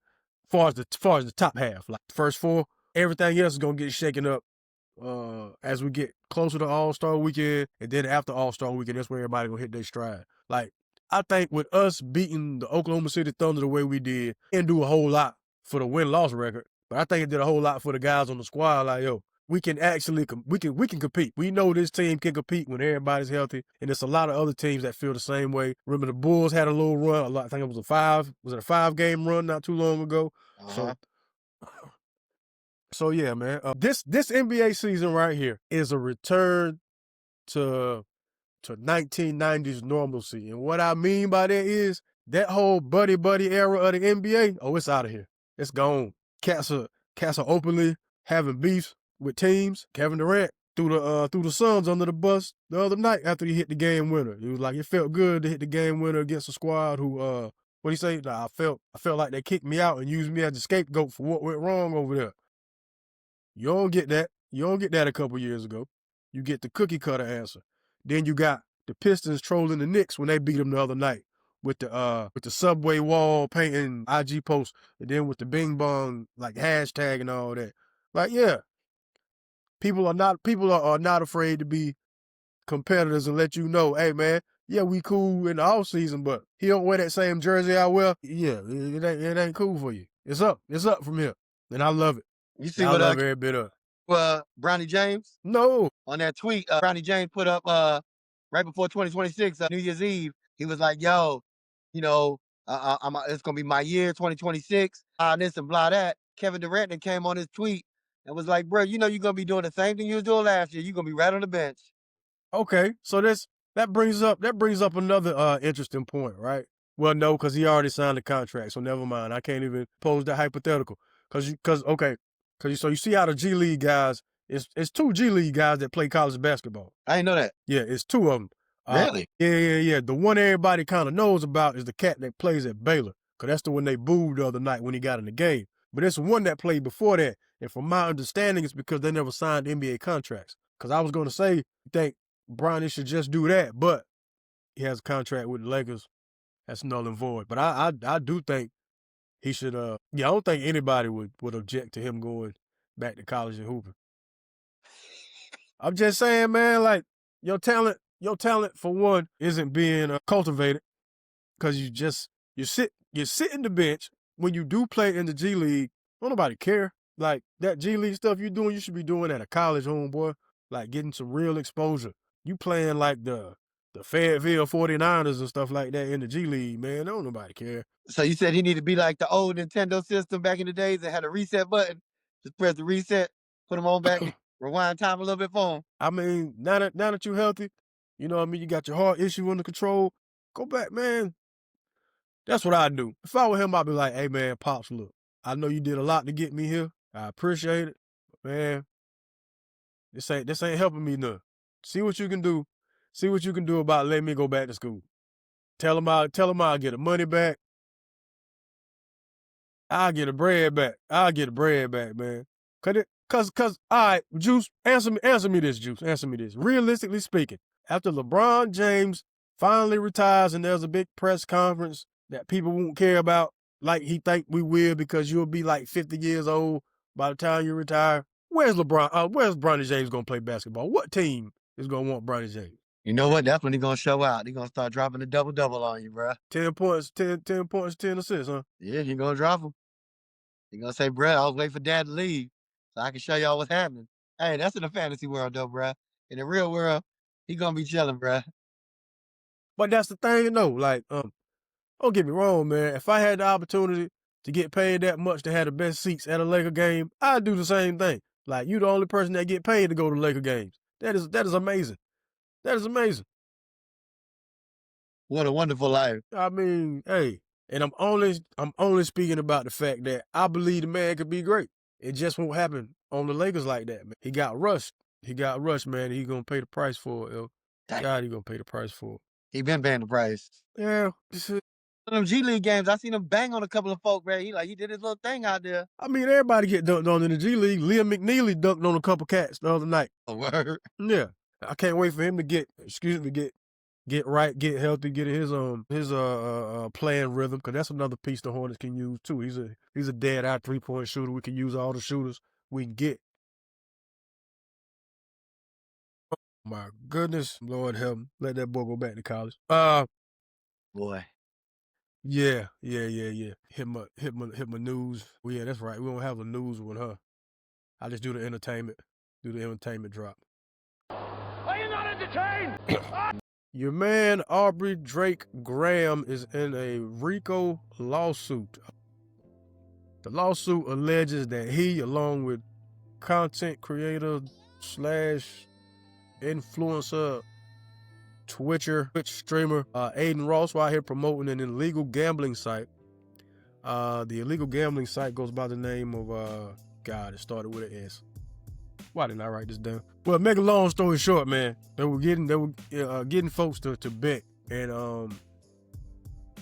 far as the top half. Like the first four, everything else is gonna get shaken up as we get closer to All-Star Weekend, and then after All-Star Weekend, that's where everybody gonna hit their stride. Like I think with us beating the Oklahoma City Thunder the way we did, and do a whole lot for the win-loss record, but I think it did a whole lot for the guys on the squad. Like we can actually we can compete. We know this team can compete when everybody's healthy, and there's a lot of other teams that feel the same way. Remember the Bulls had a little run. I think it was a 5-game run not too long ago. So yeah, man. This NBA season right here is a return to 1990s normalcy, and what I mean by that is that whole buddy era of the NBA. Oh, it's out of here. It's gone. Cats are openly having beefs with teams. Kevin Durant threw the Suns under the bus the other night after he hit the game winner. It was like it felt good to hit the game winner against a squad who what do you say? I felt like they kicked me out and used me as a scapegoat for what went wrong over there. You don't get that. You don't get that a couple years ago. You get the cookie cutter answer. Then you got the Pistons trolling the Knicks when they beat them the other night with the subway wall painting IG posts, and then with the bing bong like hashtag and all that. Like yeah, people are not afraid to be competitors and let you know, hey man, yeah, we cool in the off season, but he don't wear that same jersey I wear. Yeah, it ain't cool for you. It's up from here, and I love it. You see I what love every bit of it. Brownie James? No. On that tweet, Brownie James put up right before 2026, New Year's Eve. He was like, "Yo, it's gonna be my year, 2026. This and blah that." Kevin Durant then came on his tweet and was like, "Bro, you're gonna be doing the same thing you was doing last year. You're gonna be right on the bench." Okay, so that brings up another interesting point, right? Well, no, because he already signed the contract, so never mind. I can't even pose that hypothetical. So you see how the G League guys, it's 2 G League guys that play college basketball. I didn't know that. Yeah, it's 2 of them. Really? Yeah. The one everybody kind of knows about is the cat that plays at Baylor, because that's the one they booed the other night when he got in the game. But it's one that played before that. And from my understanding, it's because they never signed NBA contracts. Because I was going to say, you think Bronny should just do that, but he has a contract with the Lakers. That's null and void. But I do think he should, I don't think anybody would object to him going back to college and hooping. I'm just saying, man, like, your talent for one isn't being cultivated because you sit in the bench. When you do play in the G League, don't nobody care. Like, that G League stuff you doing, you should be doing at a college, homeboy. Like, getting some real exposure. You playing like the Fayetteville 49ers and stuff like that in the G League, man. Don't nobody care. So you said he need to be like the old Nintendo system back in the days that had a reset button. Just press the reset, put him on back, rewind time a little bit for him. I mean, now that you're healthy, you know what I mean, you got your heart issue under control, go back, man. That's what I do. If I were him, I'd be like, hey, man, Pops, look, I know you did a lot to get me here. I appreciate it. But, man, this ain't helping me none. See what you can do. See what you can do about letting me go back to school. Tell him I'll get the money back. I'll get the bread back, man. Cause, all right, Joose, answer me this, Joose. Answer me this. Realistically speaking, after LeBron James finally retires and there's a big press conference that people won't care about like he think we will because you'll be like 50 years old by the time you retire, where's Bronny James going to play basketball? What team is going to want Bronny James? You know what? That's when he's going to show out. He's going to start dropping a double-double on you, bro. 10 points, 10 assists, huh? Yeah, he's going to drop them. He's going to say, bro, I was waiting for Dad to leave so I can show y'all what's happening. Hey, that's in the fantasy world, though, bro. In the real world, he's going to be chilling, bro. But that's the thing, though. Like, don't get me wrong, man. If I had the opportunity to get paid that much to have the best seats at a Laker game, I'd do the same thing. Like, you the only person that get paid to go to Laker games. That is amazing. That is amazing. What a wonderful life. I mean, hey, and I'm only speaking about the fact that I believe the man could be great. It just won't happen on the Lakers like that, man. He got rushed, man. He gonna pay the price for it, yo. God, he gonna pay the price for it. He been paying the price. Yeah. Them G League games, I seen him bang on a couple of folk, bro. He did his little thing out there. I mean, everybody get dunked on in the G League. Liam McNeely dunked on a couple cats the other night. A word. Yeah. I can't wait for him to get right, get healthy, get his playing rhythm, because that's another piece the Hornets can use too. He's a dead-eye three-point shooter. We can use all the shooters we can get. Oh, my goodness, Lord help him. Let that boy go back to college. Boy. Yeah. Hit my news. Well, yeah, that's right. We don't have a news with her. I just do the entertainment drop. Are you not entertained? Your man Aubrey Drake Graham is in a RICO lawsuit. The lawsuit alleges that he, along with content creator / influencer, Twitch streamer Aiden Ross, while here promoting an illegal gambling site. The illegal gambling site goes by the name of it started with an S. Why didn't I write this down? Well, make a long story short, man, they were getting folks to bet, and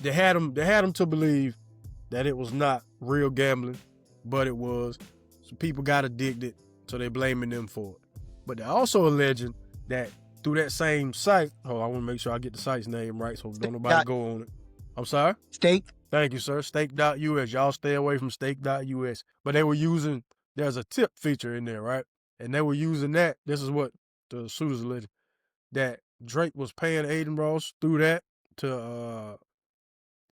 they had them to believe that it was not real gambling, but it was. So people got addicted, so they're blaming them for it. But they're also alleging that through that same site, I want to make sure I get the site's name right, so don't nobody go on it. I'm sorry? Stake. Thank you, sir. Stake.us. Y'all stay away from stake.us. But they were using, there's a tip feature in there, right? And they were using that. This is what the suitors alleged, that Drake was paying Aiden Ross through that to,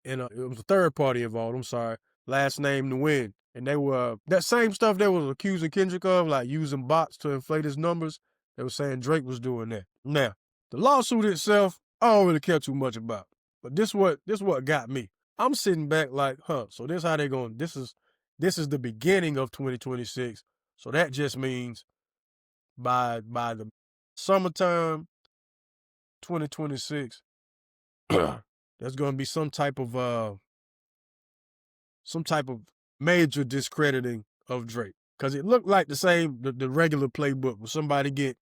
it was a third party involved, I'm sorry, last name to win. And they were, that same stuff they was accusing Kendrick of, like using bots to inflate his numbers, they were saying Drake was doing that. Now, the lawsuit itself, I don't really care too much about. But this what got me. I'm sitting back like, so this how they going, this is the beginning of 2026. So that just means by the summertime 2026, there's going to be some type of major discrediting of Drake, because it looked like the regular playbook where somebody get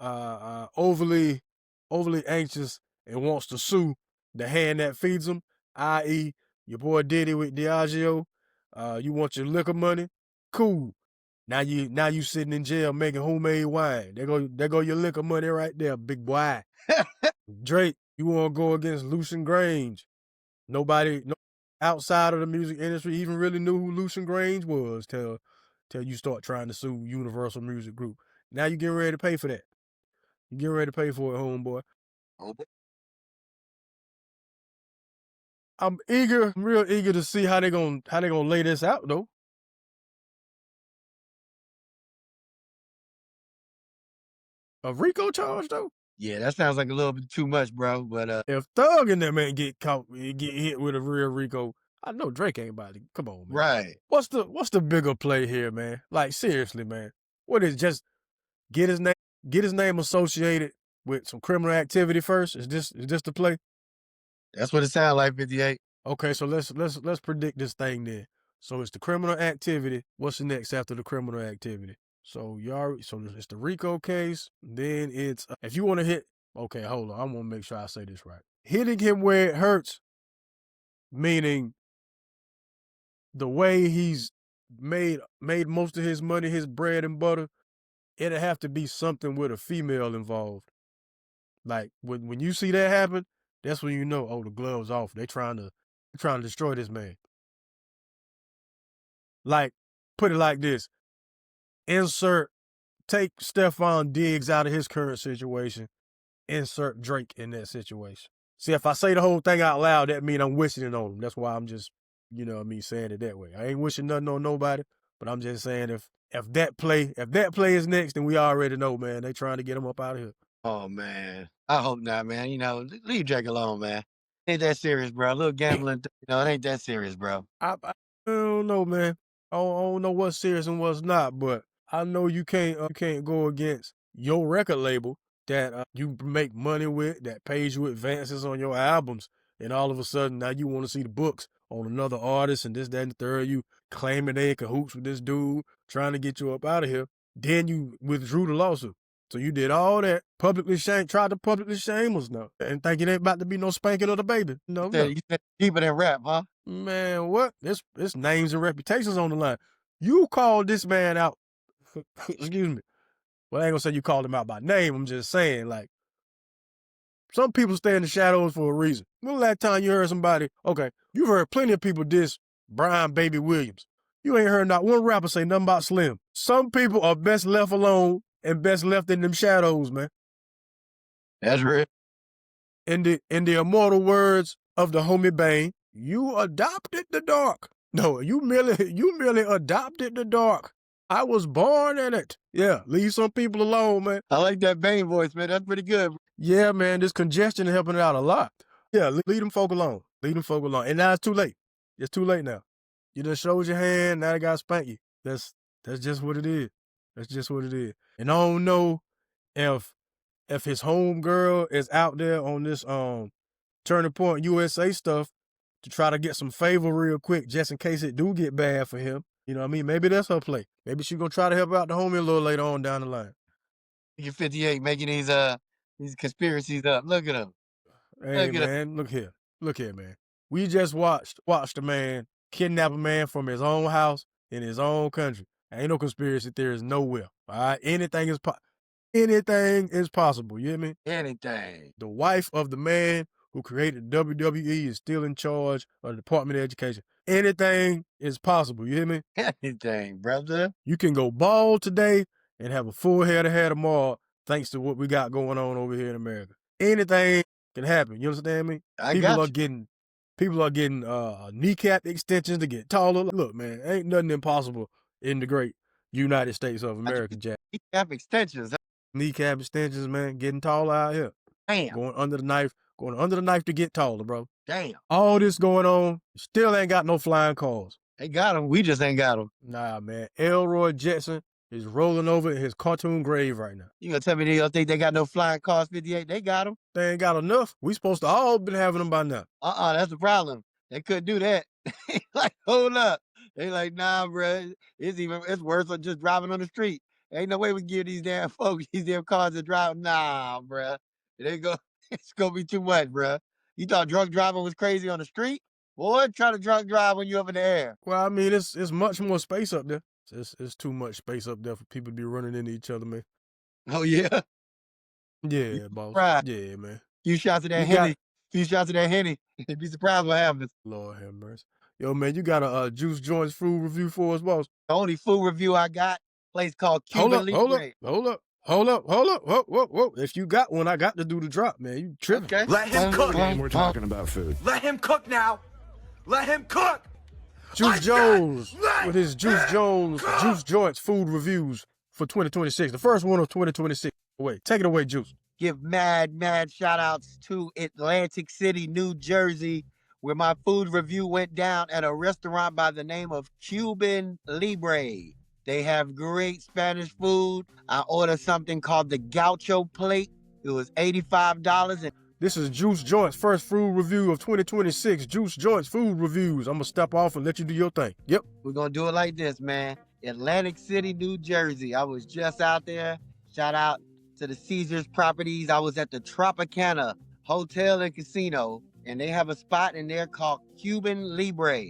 overly anxious and wants to sue the hand that feeds them, i.e. Your boy Diddy with Diageo. You want your liquor money? Cool. Now you sitting in jail making homemade wine. There go your liquor money right there, big boy. Drake, you want to go against Lucian Grange? Nobody outside of the music industry even really knew who Lucian Grange was till you start trying to sue Universal Music Group. Now you getting ready to pay for that. You getting ready to pay for it, homeboy. I'm real eager to see how they gonna lay this out though. A RICO charge though? Yeah, that sounds like a little bit too much, bro. But if Thug and that man get caught, get hit with a real RICO, I know Drake ain't about to. Come on, man. Right. What's the bigger play here, man? Like seriously, man. What is just get his name associated with some criminal activity first? Is this the play? That's what it sounds like, 58. Okay, so let's predict this thing then. So it's the criminal activity. What's the next after the criminal activity? So it's the RICO case. Then it's if you want to hit. Okay, hold on. I want to make sure I say this right. Hitting him where it hurts, meaning the way he's made most of his money, his bread and butter. It'll have to be something with a female involved. Like when you see that happen, that's when you know, oh, the glove's off. They're trying to destroy this man. Like, put it like this. Take Stephon Diggs out of his current situation. Insert Drake in that situation. See, if I say the whole thing out loud, that means I'm wishing it on him. That's why I'm just, saying it that way. I ain't wishing nothing on nobody, but I'm just saying if that play is next, then we already know, man. They trying to get him up out of here. Oh, man. I hope not, man. Leave Drake alone, man. Ain't that serious, bro. A little gambling, it ain't that serious, bro. I don't know, man. I don't know what's serious and what's not, but I know you can't go against your record label that you make money with, that pays you advances on your albums, and all of a sudden now you want to see the books on another artist and this, that, and the third. You claiming they in cahoots with this dude, trying to get you up out of here. Then you withdrew the lawsuit. So you did all that, tried to publicly shame us now, and think it ain't about to be no spanking of the baby. No. You said keep it in rap, huh? Man, what? It's names and reputations on the line. You called this man out. Excuse me. Well, I ain't gonna say you called him out by name. I'm just saying, like, some people stay in the shadows for a reason. When the last time you heard somebody, okay, you've heard plenty of people diss Brian Baby Williams. You ain't heard not one rapper say nothing about Slim. Some people are best left alone and best left in them shadows, man. That's real. In the immortal words of the homie Bane, you adopted the dark. No, you merely adopted the dark. I was born in it. Yeah, leave some people alone, man. I like that Bane voice, man. That's pretty good. Yeah, man, this congestion is helping it out a lot. Yeah, leave them folk alone. Leave them folk alone. And now it's too late. It's too late now. You done showed your hand, now they got to spank you. That's just what it is. That's just what it is. And I don't know if his homegirl is out there on this Turning Point USA stuff to try to get some favor real quick just in case it do get bad for him. You know what I mean? Maybe that's her play. Maybe she's going to try to help out the homie a little later on down the line. You're 58 making these conspiracies up. Look at him. Hey, man, look here. Look here, man. We just watched a man kidnap a man from his own house in his own country. Ain't no conspiracy theories nowhere. All right? Anything is possible. You hear me? Anything. The wife of the man who created WWE is still in charge of the Department of Education. Anything is possible. You hear me? Anything, brother. You can go bald today and have a full head of hair tomorrow thanks to what we got going on over here in America. Anything can happen. You understand me? People are getting kneecap extensions to get taller. Look, man, ain't nothing impossible in the great United States of America, Jack. Kneecap extensions. Kneecap extensions, man, getting taller out here. Damn. Going under the knife to get taller, bro. Damn. All this going on, still ain't got no flying cars. They got them. We just ain't got them. Nah, man. Elroy Jetson is rolling over in his cartoon grave right now. You gonna tell me they don't think they got no flying cars, 58? They got them. They ain't got enough. We supposed to all been having them by now. That's the problem. They couldn't do that. Like, hold up. They like, nah, bro. It's worse than just driving on the street. Ain't no way we can give these damn folks these damn cars to drive. Nah, bro. It's gonna be too much, bro. You thought drunk driving was crazy on the street? Boy, try to drunk drive when you're up in the air. Well, I mean, it's much more space up there. It's too much space up there for people to be running into each other, man. Oh, yeah? Yeah, boss. Right. Yeah, man. Few shots of that Henny. You'd be surprised what happens. Lord have mercy. Yo, man, you got a Juice Joints food review for us, boss? The only food review I got, place called Cuban Libre. Hold up. Whoa. If you got one, I got to do the drop, man. You tripping. Okay. Let him cook. We're talking about food. Let him cook now. Let him cook. Juice Jones with his Juice Jones Juice Joints food reviews for 2026. The first one of 2026. Take it away, Juice. Give mad shout outs to Atlantic City, New Jersey, where my food review went down at a restaurant by the name of Cuban Libre. They have great Spanish food. I ordered something called the Gaucho plate. It was $85. And this is Juice Joints' first food review of 2026. Juice Joints food reviews. I'm going to step off and let you do your thing. Yep. We're going to do it like this, man. Atlantic City, New Jersey. I was just out there. Shout out to the Caesars properties. I was at the Tropicana Hotel and Casino, and they have a spot in there called Cuban Libre.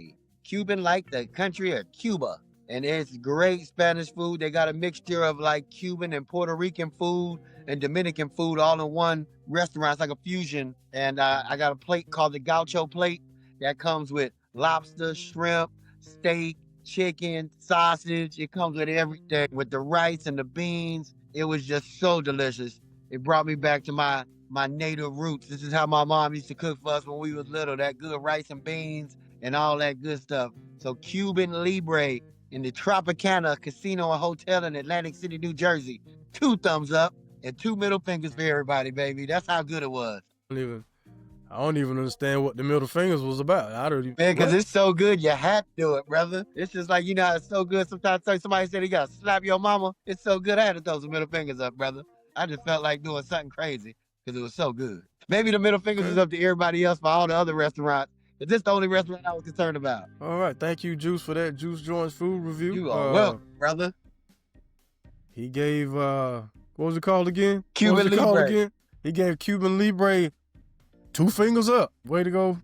Cuban like the country of Cuba. And it's great Spanish food. They got a mixture of like Cuban and Puerto Rican food and Dominican food all in one restaurant. It's like a fusion. And I got a plate called the Gaucho plate that comes with lobster, shrimp, steak, chicken, sausage. It comes with everything, with the rice and the beans. It was just so delicious. It brought me back to my native roots. This is how my mom used to cook for us when we was little, that good rice and beans and all that good stuff. So Cuban Libre in the Tropicana Casino and Hotel in Atlantic City, New Jersey. 2 thumbs up and 2 middle fingers for everybody, baby. That's how good it was. I don't even understand what the middle fingers was about. I don't even. Man, because it's so good, you have to do it, brother. It's just like, it's so good. Sometimes somebody said he got to slap your mama. It's so good, I had to throw some middle fingers up, brother. I just felt like doing something crazy because it was so good. Maybe the middle fingers was up to everybody else for all the other restaurants. But this is the only restaurant I was concerned about. All right. Thank you, Juice, for that Juice Joints food review. You are welcome, brother. He gave, what was it called again? Cuban Libre. He gave Cuban Libre 2 fingers up. Way to go.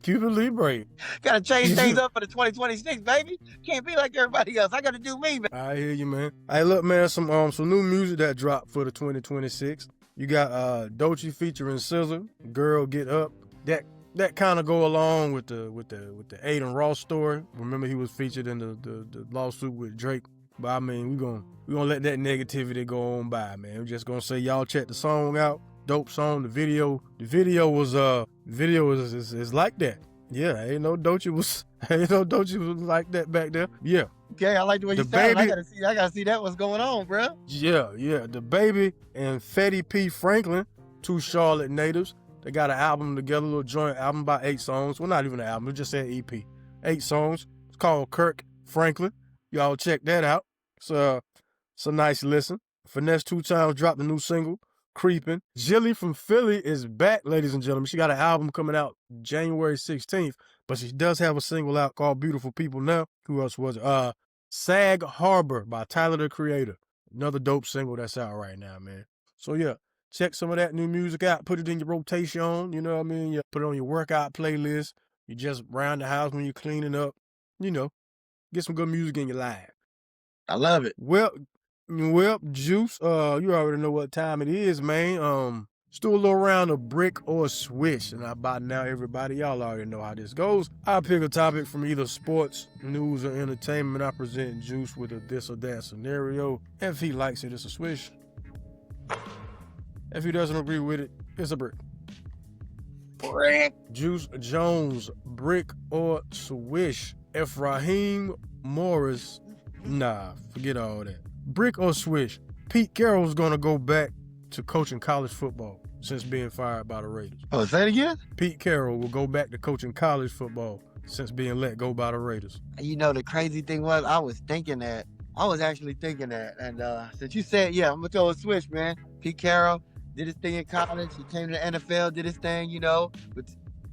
Cuban Libre. Got to change things up for the 2026, baby. Can't be like everybody else. I got to do me, man. I hear you, man. Hey, look, man, some new music that dropped for the 2026. You got Doechii featuring SZA, Girl Get Up. That kind of go along with the Aiden Ross story. Remember, he was featured in the lawsuit with Drake. But I mean, we gonna let that negativity go on by, man. We're just gonna say y'all check the song out. Dope song. The video was like that. Yeah, ain't no Doechii was like that back there. Yeah. Okay, I like the way you sound. I gotta see that what's going on, bro. Yeah. The Baby and Fetty P. Franklin, 2 Charlotte natives. They got an album together, a little joint album by 8 songs. Well, not even an album, it just said EP. 8 songs. It's called Kirk Franklin. Y'all check that out. It's a nice listen. Finesse 2 Times dropped a new single, Creepin'. Jilly from Philly is back, ladies and gentlemen. She got an album coming out January 16th, but she does have a single out called Beautiful People Now. Who else was it? Sag Harbor by Tyler, the Creator. Another dope single that's out right now, man. So yeah, check some of that new music out. Put it in your rotation, you know what I mean? You put it on your workout playlist. You just round the house when you're cleaning up. Get some good music in your life. I love it. Well, Juice, you already know what time it is, man. Just do a little round of brick or switch. And by now, everybody, y'all already know how this goes. I pick a topic from either sports, news, or entertainment. I present Juice with a this or that scenario. If he likes it, it's a switch. If he doesn't agree with it, it's a brick. Brick. Juice Jones, brick or swish. If Raheem Morris, nah, forget all that. Brick or swish. Pete Carroll's gonna go back to coaching college football since being fired by the Raiders. Oh, say it again? Pete Carroll will go back to coaching college football since being let go by the Raiders. The crazy thing was, I was actually thinking that. And since you said, yeah, I'm gonna throw a switch, man. Pete Carroll did his thing in college. He came to the NFL, did his thing,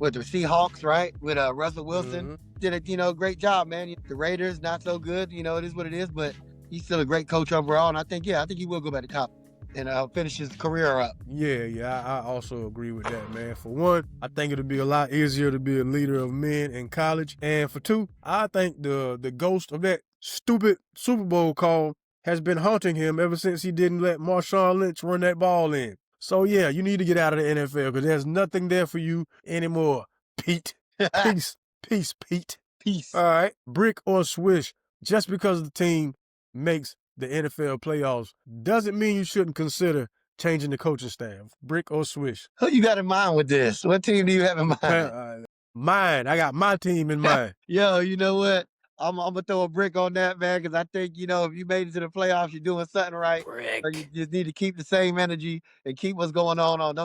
with the Seahawks, right? With Russell Wilson. Mm-hmm. Did a great job, man. The Raiders, not so good. It is what it is, but he's still a great coach overall. And I think he will go back to college. and finish his career up. Yeah, I also agree with that, man. For one, I think it'll be a lot easier to be a leader of men in college. And for two, I think the ghost of that stupid Super Bowl call has been haunting him ever since he didn't let Marshawn Lynch run that ball in. So yeah, you need to get out of the NFL because there's nothing there for you anymore, Pete. Peace, Pete. Peace. All right, brick or swish. Just because the team makes the NFL playoffs doesn't mean you shouldn't consider changing the coaching staff. Brick or swish? Who you got in mind with this? What team do you have in mind? Mine. I got my team in mind. Yo, you know what? I'm gonna throw a brick on that, man, because I think, if you made it to the playoffs, you're doing something right. Brick. So you just need to keep the same energy and keep what's going on.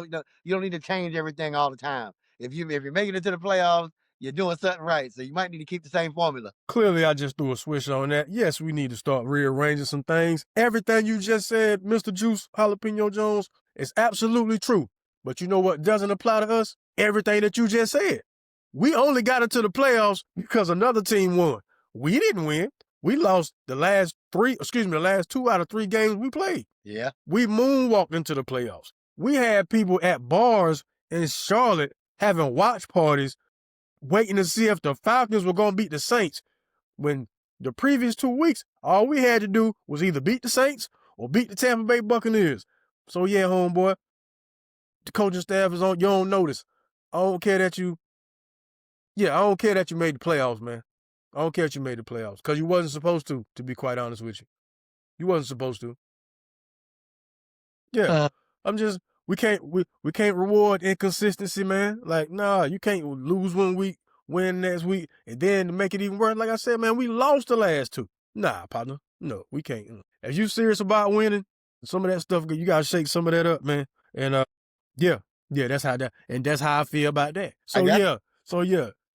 You don't need to change everything all the time. If you're making it to the playoffs, you're doing something right. So you might need to keep the same formula. Clearly, I just threw a switch on that. Yes, we need to start rearranging some things. Everything you just said, Mr. Joose Jalapeno Jones, is absolutely true. But you know what doesn't apply to us? Everything that you just said. We only got into the playoffs because another team won. We didn't win. We lost the last 2 out of 3 games we played. Yeah. We moonwalked into the playoffs. We had people at bars in Charlotte having watch parties waiting to see if the Falcons were going to beat the Saints. When the previous 2 weeks, all we had to do was either beat the Saints or beat the Tampa Bay Buccaneers. So yeah, homeboy, the coaching staff is on your own notice. I don't care that you made the playoffs, man. I don't care that you made the playoffs because you wasn't supposed to be quite honest with you. You wasn't supposed to. Yeah, we can't reward inconsistency, man. Like, nah, you can't lose 1 week, win next week, and then to make it even worse, like I said, man, we lost the last 2. Nah, partner, no, we can't. If you serious about winning, some of that stuff, you gotta shake some of that up, man. And yeah, that's how I feel about that. So yeah,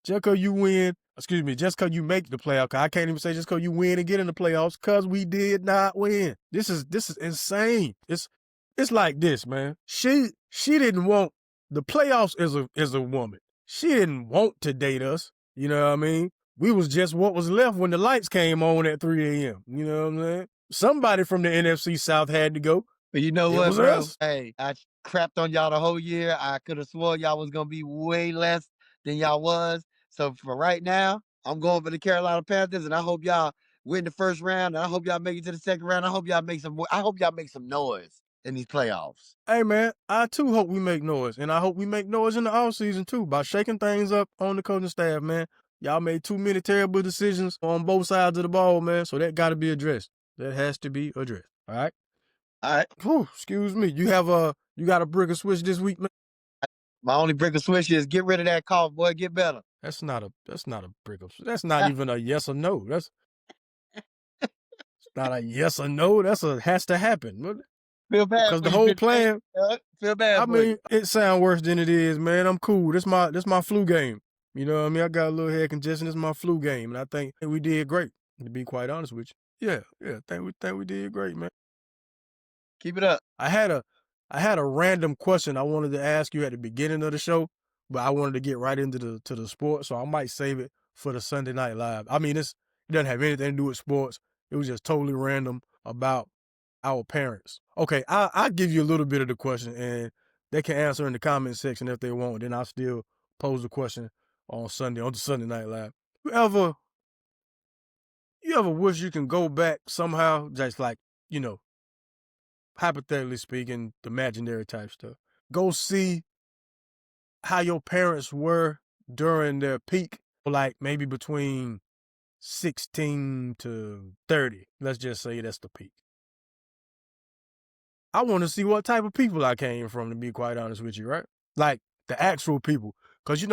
just because you win, just because you make the playoff, 'cause I can't even say just because you win and get in the playoffs, because we did not win. This is insane. It's like this, man. She didn't want the playoffs as a woman. She didn't want to date us. You know what I mean? We was just what was left when the lights came on at 3 a.m. You know what I'm saying? Somebody from the NFC South had to go. But you know It what, was bro? us. Hey, I crapped on y'all the whole year. I could have swore y'all was going to be way less than y'all was. So for right now, I'm going for the Carolina Panthers, and I hope y'all win the first round, and I hope y'all make it to the second round. I hope y'all make some noise in these playoffs. Hey, man, I too hope we make noise, and I hope we make noise in the offseason too by shaking things up on the coaching staff, man. Y'all made too many terrible decisions on both sides of the ball, man, so that got to be addressed. That has to be addressed, all right? All right. Whew, excuse me. You got a brick or switch this week, man? My only brick or switch is get rid of that cough, boy. Get better. That's not a brick or switch. That's not even a yes or no. That's not a yes or no. That's a has to happen. Feel bad because the whole plan. Feel bad. I mean, it sounds worse than it is, man. I'm cool. This my flu game. You know what I mean? I got a little head congestion. This is my flu game, and I think we did great. To be quite honest with you, yeah. I think we did great, man. Keep it up. I had a random question I wanted to ask you at the beginning of the show, but I wanted to get right into the sport, so I might save it for the Sunday Night Live. I mean, it doesn't have anything to do with sports. It was just totally random about our parents. Okay, I'll give you a little bit of the question, and they can answer in the comment section if they want. Then I'll still pose the question on the Sunday Night Live. You ever wish you can go back somehow, just like, hypothetically speaking, the imaginary type stuff. Go see how your parents were during their peak, like maybe between 16 to 30. Let's just say that's the peak. I want to see what type of people I came from, to be quite honest with you, right? Like the actual people. Because,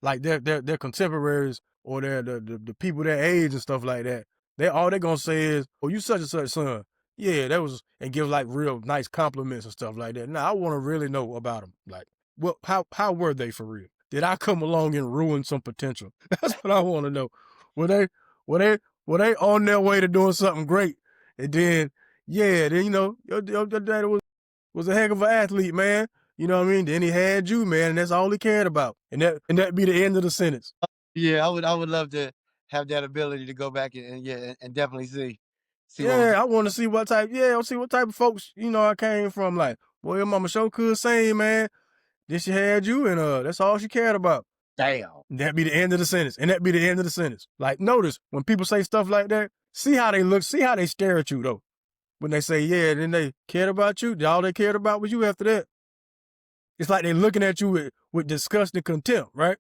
like their contemporaries or the people their age and stuff like that, all they're going to say is, oh, you such and such son. Yeah, that was, and give like real nice compliments and stuff like that. Now I want to really know about them. Like, well, how were they for real? Did I come along and ruin some potential? That's what I want to know. Were they on their way to doing something great? And then, yeah, then your daddy was a heck of an athlete, man. You know what I mean? Then he had you, man, and that's all he cared about. And that be the end of the sentence. Yeah, I would love to have that ability to go back and definitely see. See what was I want to see what type. Yeah, I'll see what type of folks I came from. Like, boy, your mama sure could sing, man. Then she had you, and that's all she cared about. damn. That'd be the end of the sentence, and that'd be the end of the sentence. Like, notice when people say stuff like that, see how they look, see how they stare at you though. When they say, yeah, then they cared about you. All they cared about was you after that. It's like they're looking at you with disgust and contempt, right?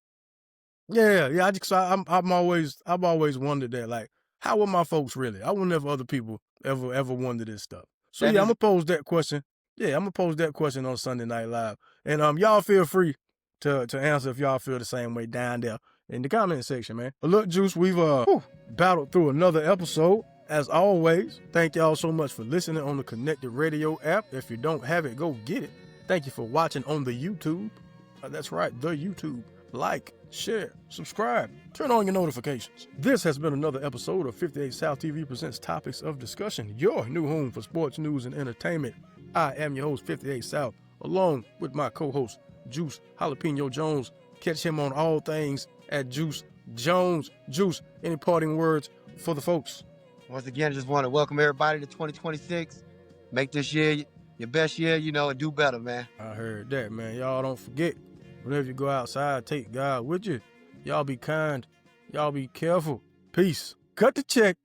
Yeah. I've always wondered that. Like, how were my folks really? I wonder if other people ever wonder this stuff. So I'm gonna pose that question. Yeah, I'm gonna pose that question on Sunday Night Live, and y'all feel free to answer if y'all feel the same way down there in the comment section, man. But look, Juice, we've battled through another episode. As always, thank y'all so much for listening on the Connected Radio app. If you don't have it, go get it. Thank you for watching on the YouTube. That's right, the YouTube. Like, share, subscribe, turn on your notifications. This has been another episode of 58 South TV Presents Topics of Discussion, your new home for sports news and entertainment. I am your host, 58 South, along with my co-host, Joose Jalapeno Jones. Catch him on all things at Joose Jones. Joose, any parting words for the folks? Once again, just want to welcome everybody to 2026. Make this year your best year, and do better, man. I heard that, man. Y'all don't forget, whenever you go outside, take God with you. Y'all be kind. Y'all be careful. Peace. Cut the check.